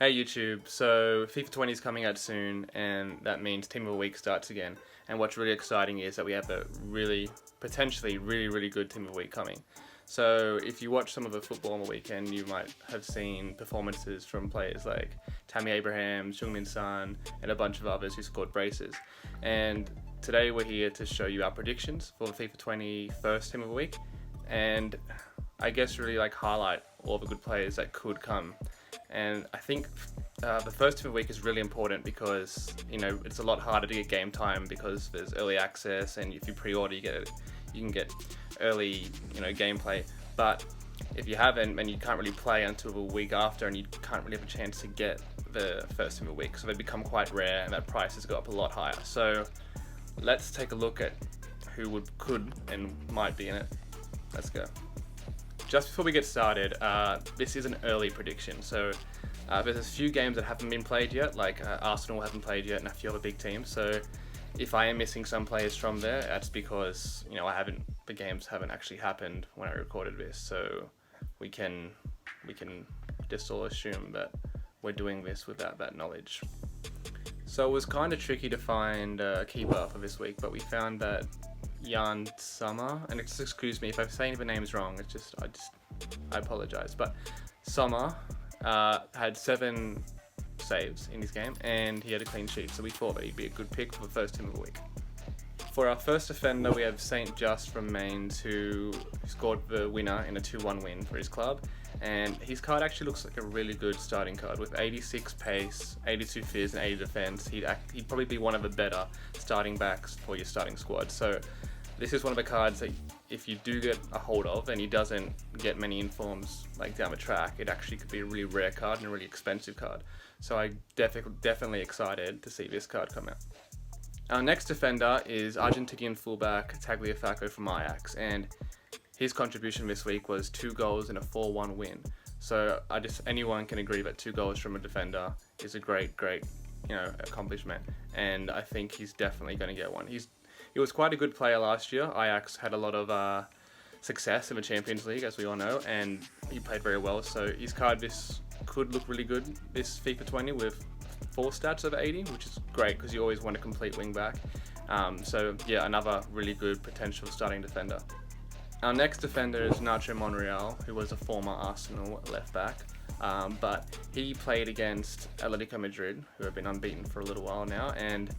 Hey YouTube, so FIFA 20 is coming out soon, and that means Team of the Week starts again. And what's really exciting is that we have a potentially really good Team of the Week coming. So if you watch some of the football on the weekend, you might have seen performances from players like Tammy Abraham, Heung-min Son, and a bunch of others who scored braces. And today we're here to show you our predictions for the FIFA 20 first Team of the Week, and I guess really highlight all the good players that could come. And I think the first Team of the Week is really important because it's a lot harder to get game time because there's early access, and if you pre-order you can get early gameplay. But if you haven't, and you can't really play until the week after, and you can't really have a chance to get the first Team of the Week, so they become quite rare, and that prices go up a lot higher. So let's take a look at who could and might be in it. Let's go. Just before we get started, this is an early prediction, so there's a few games that haven't been played yet, like Arsenal haven't played yet, and a few other big teams. So if I am missing some players from there, that's because the games haven't actually happened when I recorded this. So we can just all assume that we're doing this without that knowledge. So it was kind of tricky to find a keeper for this week, but we found that Jan Sommer, and excuse me if I'm saying the name's wrong, I apologize, but Sommer had 7 saves in his game, and he had a clean sheet, so we thought that he'd be a good pick for the first Team of the Week. For our first defender, we have St. Just from Mainz, who scored the winner in a 2-1 win for his club, and his card actually looks like a really good starting card with 86 pace, 82 fizz, and 80 defense. He'd probably be one of the better starting backs for your starting squad. So this is one of the cards that if you do get a hold of and he doesn't get many informs down the track, it actually could be a really rare card and a really expensive card. So I'm definitely excited to see this card come out. Our next defender is Argentinian fullback Tagliafico from Ajax, and his contribution this week was 2 goals and a 4-1 win. So anyone can agree that 2 goals from a defender is a great accomplishment, and I think he's definitely going to get one. He was quite a good player last year. Ajax had a lot of success in the Champions League, as we all know, and he played very well. So his card this could look really good this FIFA 20 with 4 stats over 80, which is great because you always want a complete wing back. So yeah, another really good potential starting defender. Our next defender is Nacho Monreal, who was a former Arsenal left back, but he played against Atletico Madrid, who have been unbeaten for a little while now, and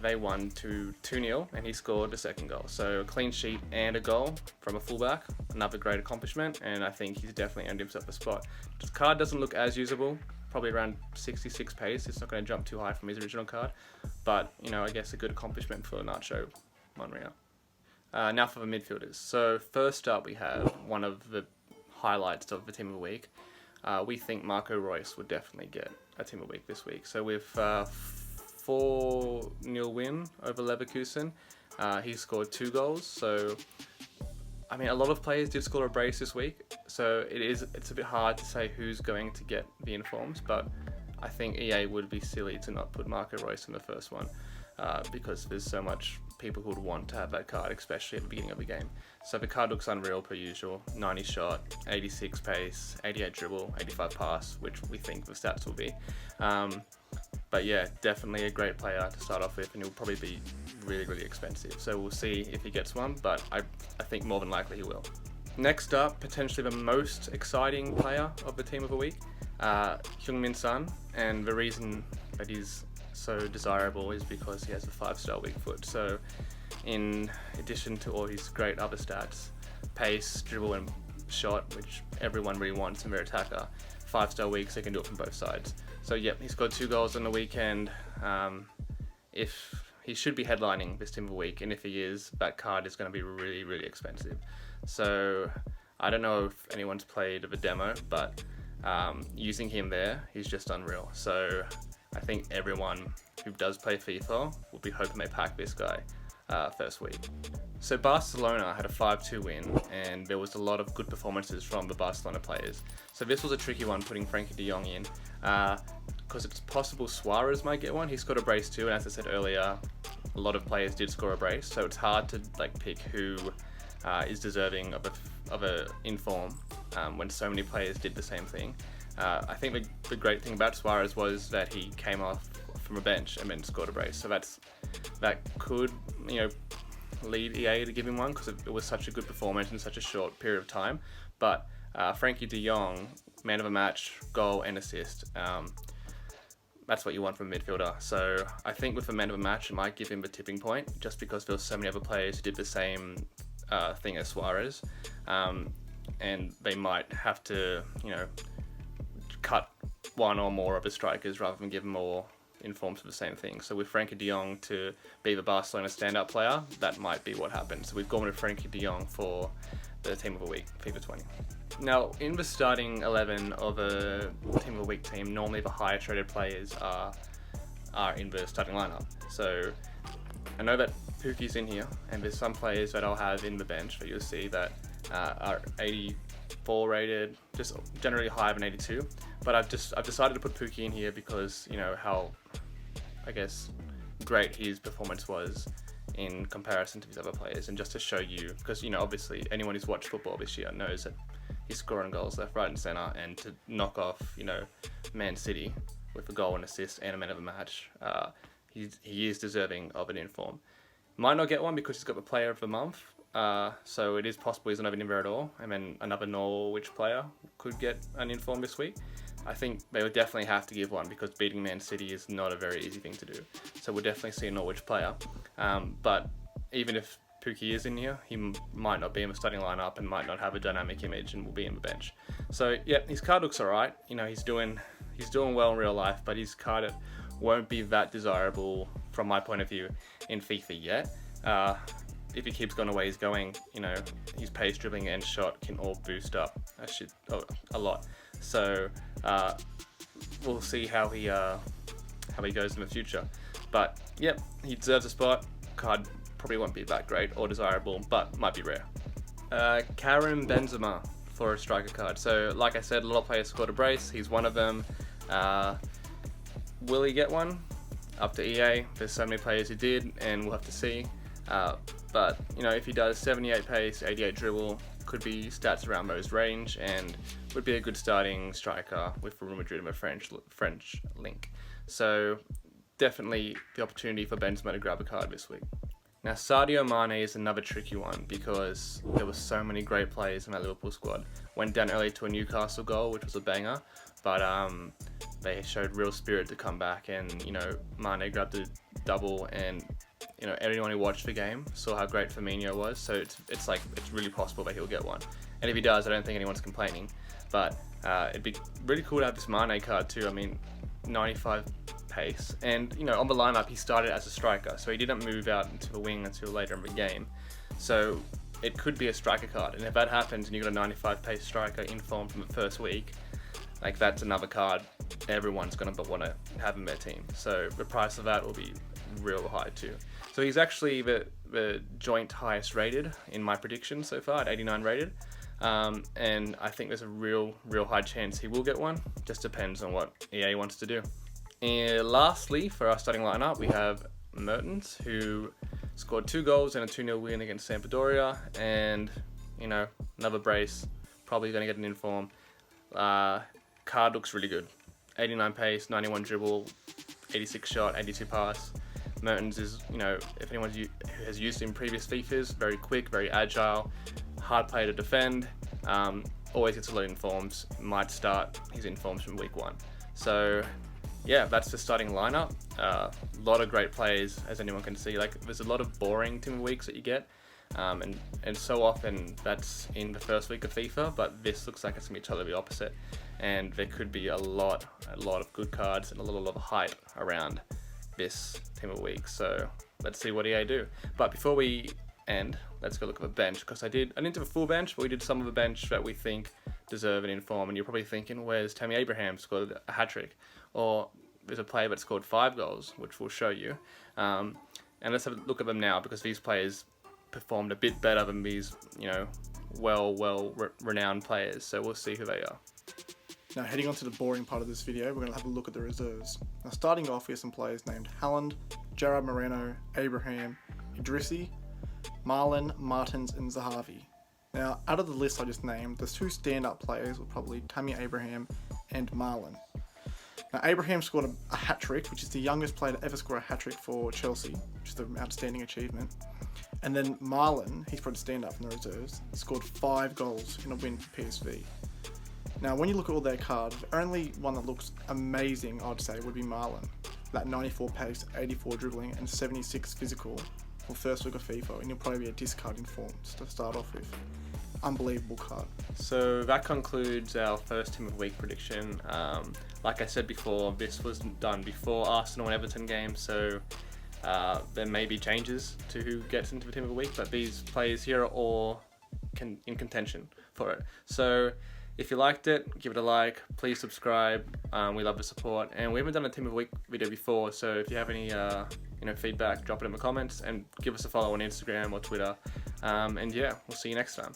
they won 2-0, and he scored the second goal. So a clean sheet and a goal from a fullback, another great accomplishment, and I think he's definitely earned himself a spot. The card doesn't look as usable, probably around 66 pace. It's not going to jump too high from his original card, but I guess a good accomplishment for Nacho Monreal. Now for the midfielders. So first up, we have one of the highlights of the Team of the Week. We think Marco Reus would definitely get a Team of the Week this week. So with 4-0 win over Leverkusen, he scored 2 goals. So a lot of players did score a brace this week, so it's a bit hard to say who's going to get the informs, but I think EA would be silly to not put Marco Reus in the first one, because there's so much people who would want to have that card, especially at the beginning of the game. So the card looks unreal per usual. 90 shot, 86 pace, 88 dribble, 85 pass, which we think the stats will be. But yeah, definitely a great player to start off with, and he'll probably be really expensive. So we'll see if he gets one, but I think more than likely he will. Next up, potentially the most exciting player of the Team of the Week, Heung-min Son, and the reason that he's so desirable is because he has a 5-star weak foot. So in addition to all his great other stats, pace, dribble and shot, which everyone really wants in their attacker, 5-star weak, so he can do it from both sides. So yep, he scored 2 goals on the weekend. If he should be headlining this Team of the Week, and if he is, that card is going to be really expensive. So I don't know if anyone's played the demo, but using him there, he's just unreal. So I think everyone who does play FIFA will be hoping they pack this guy first week. So Barcelona had a 5-2 win, and there was a lot of good performances from the Barcelona players. So this was a tricky one, putting Frankie de Jong in, because it's possible Suarez might get one. He scored a brace too, and as I said earlier, a lot of players did score a brace, so it's hard to pick who is deserving of a inform when so many players did the same thing. I think the great thing about Suarez was that he came off from a bench and then scored a brace. So that could, lead EA to give him one because it was such a good performance in such a short period of time. But Frankie de Jong, man of a match, goal and assist. That's what you want from a midfielder. So I think with a man of a match, it might give him a tipping point just because there were so many other players who did the same thing as Suarez. And they might have to, cut one or more of the strikers rather than give them more informed for the same thing. So with Frankie de Jong to be the Barcelona standout player, that might be what happens. So we've gone with Frankie de Jong for the Team of the Week, FIFA 20. Now, in the starting 11 of a Team of the Week team, normally the highest rated players are in the starting lineup. So I know that Pukki's in here, and there's some players that I'll have in the bench that you'll see that are 84 rated, just generally higher than 82. But I've decided to put Pukki in here because how, I guess, great his performance was in comparison to these other players, and just to show you, because obviously anyone who's watched football this year knows that he's scoring goals left, right, and centre, and to knock off Man City with a goal and assist and a man of a match, he is deserving of an inform. Might not get one because he's got the player of the month. So it is possible he's not even in there at all, and then another Norwich player could get an inform this week. I think they would definitely have to give one because beating Man City is not a very easy thing to do. So we'll definitely see a Norwich player. But even if Pukki is in here, he might not be in the starting lineup and might not have a dynamic image and will be in the bench. So yeah, his card looks alright. He's doing well in real life, but his card won't be that desirable from my point of view in FIFA yet. If he keeps going the way he's going, his pace, dribbling, and shot can all boost up a lot. So we'll see how he goes in the future. But yep, he deserves a spot. Card probably won't be that great or desirable, but might be rare. Karim Benzemea for a striker card. So like I said, a lot of players scored a brace. He's one of them. Will he get one? Up to EA. There's so many players who did, and we'll have to see. But if he does 78 pace, 88 dribble, could be stats around those range, and would be a good starting striker with Real Madrid and a French link. So definitely the opportunity for Benzema to grab a card this week. Now Sadio Mane is another tricky one because there were so many great players in that Liverpool squad. Went down early to a Newcastle goal, which was a banger, but they showed real spirit to come back, and Mane grabbed a double, and everyone who watched the game saw how great Firmino was. So it's really possible that he'll get one, and if he does, I don't think anyone's complaining. But it'd be really cool to have this Mane card too. I mean, 95 pace, and on the lineup he started as a striker, so he didn't move out into the wing until later in the game. So it could be a striker card, and if that happens and you've got a 95 pace striker in form from the first week, that's another card everyone's going to want to have in their team. So the price of that will be real high too. So he's actually the joint highest rated in my prediction so far at 89 rated. And I think there's a real high chance he will get one. Just depends on what EA wants to do. And lastly, for our starting lineup, we have Mertens, who scored 2 goals and a 2-0 win against Sampdoria, and another brace, probably going to get an inform. Card looks really good. 89 pace, 91 dribble, 86 shot, 82 pass. Mertens is, if anyone who has used him in previous FIFAs, very quick, very agile, hard player to defend, always gets a lot of informs, might start his informs from week 1. So yeah, that's the starting lineup. A lot of great players, as anyone can see. There's a lot of boring team weeks that you get, and so often that's in the first week of FIFA, but this looks like it's going to be totally the opposite, and there could be a lot of good cards and a lot of hype around this team of the week. So let's see what EA do. But before we end, let's go look at the bench, because I didn't do a full bench, but we did some of the bench that we think deserve an inform. And you're probably thinking, where's Tammy Abraham scored a hat-trick? Or there's a player that scored 5 goals, which we'll show you. And let's have a look at them now, because these players performed a bit better than these, renowned players. So we'll see who they are. Now, heading on to the boring part of this video, we're going to have a look at the reserves. Now, starting off, we have some players named Haaland, Gerard Moreno, Abraham, Idrissi, Marlon, Martins, and Zahavi. Now, out of the list I just named, the 2 stand-up players were probably Tammy Abraham and Marlon. Now, Abraham scored a hat-trick, which is the youngest player to ever score a hat-trick for Chelsea, which is an outstanding achievement. And then Marlon, he's probably stand up from the reserves, scored 5 goals in a win for PSV. Now, when you look at all their cards, the only one that looks amazing, I'd say, would be Marlon. That 94 pace, 84 dribbling, and 76 physical for first week of FIFA, and he'll probably be a discard in form to start off with. Unbelievable card. So that concludes our first Team of the Week prediction. Like I said before, this was done before Arsenal and Everton games, so there may be changes to who gets into the Team of the Week, but these players here are all in contention for it. So if you liked it, give it a like, please subscribe. We love the support, and we haven't done a Team of the Week video before, so if you have any feedback, drop it in the comments, and give us a follow on Instagram or Twitter. And yeah, we'll see you next time.